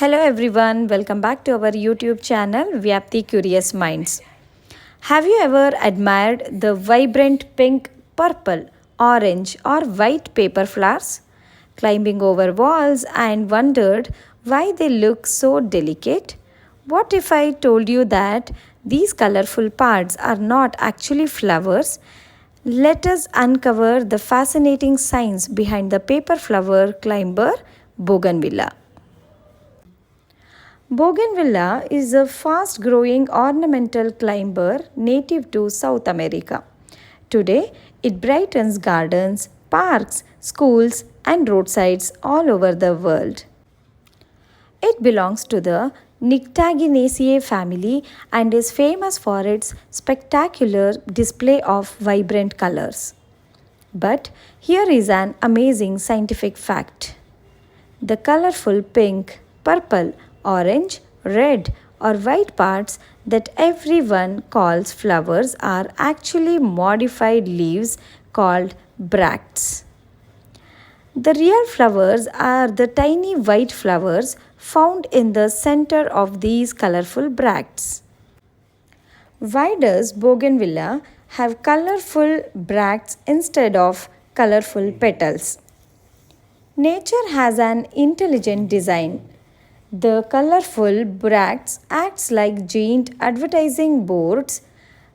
Hello everyone, welcome back to our YouTube channel Vyapti Curious Minds. Have you ever admired the vibrant pink, purple, orange or white paper flowers climbing over walls and wondered why they look so delicate? What if I told you that these colorful parts are not actually flowers? Let us uncover the fascinating science behind the paper flower climber Bougainvillea. Bougainvillea is a fast growing ornamental climber native to South America. Today, it brightens gardens, parks, schools, and roadsides all over the world. It belongs to the Nyctaginaceae family and is famous for its spectacular display of vibrant colors. But here is an amazing scientific fact. The colorful pink, purple, orange, red, or white parts that everyone calls flowers are actually modified leaves called bracts. The real flowers are the tiny white flowers found in the center of these colorful bracts. Why does Bougainvillea have colorful bracts instead of colorful petals? Nature has an intelligent design. The colorful bracts acts like giant advertising boards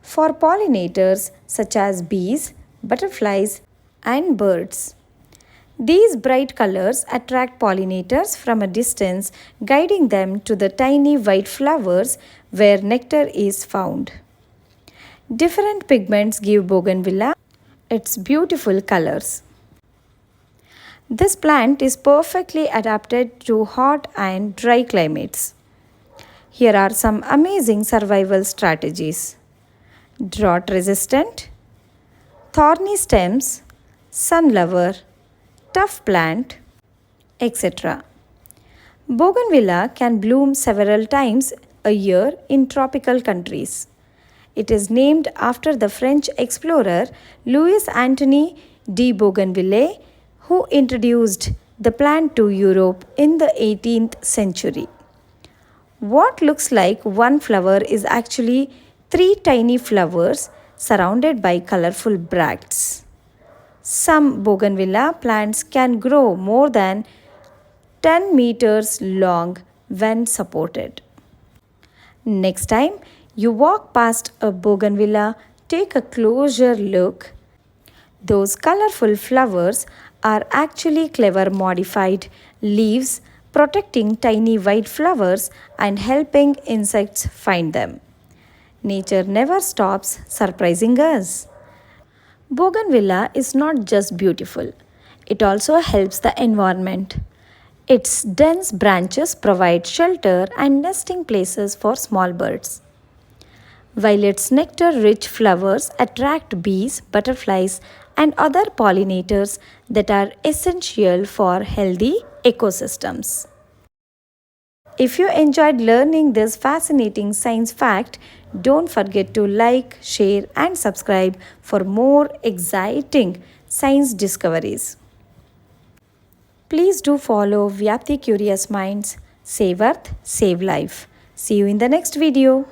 for pollinators such as bees, butterflies, and birds. These bright colors attract pollinators from a distance, guiding them to the tiny white flowers where nectar is found. Different pigments give Bougainvillea its beautiful colors. This plant is perfectly adapted to hot and dry climates. Here are some amazing survival strategies: drought resistant, thorny stems, sun lover, tough plant, etc. Bougainvillea can bloom several times a year in tropical countries. It is named after the French explorer Louis Antoine de Bougainvillea, who introduced the plant to Europe in the 18th century. What looks like one flower is actually three tiny flowers surrounded by colorful bracts. Some Bougainvillea plants can grow more than 10 meters long when supported. Next time you walk past a Bougainvillea, take a closer look. Those colorful flowers are actually clever modified leaves protecting tiny white flowers and helping insects find them. Nature never stops surprising us. Bougainvillea is not just beautiful, it also helps the environment. Its dense branches provide shelter and nesting places for small birds, while its nectar-rich flowers attract bees, butterflies, and other pollinators that are essential for healthy ecosystems. If you enjoyed learning this fascinating science fact, don't forget to like, share, and subscribe for more exciting science discoveries. Please do follow Vyapti Curious Minds. Save Earth, Save Life. See you in the next video.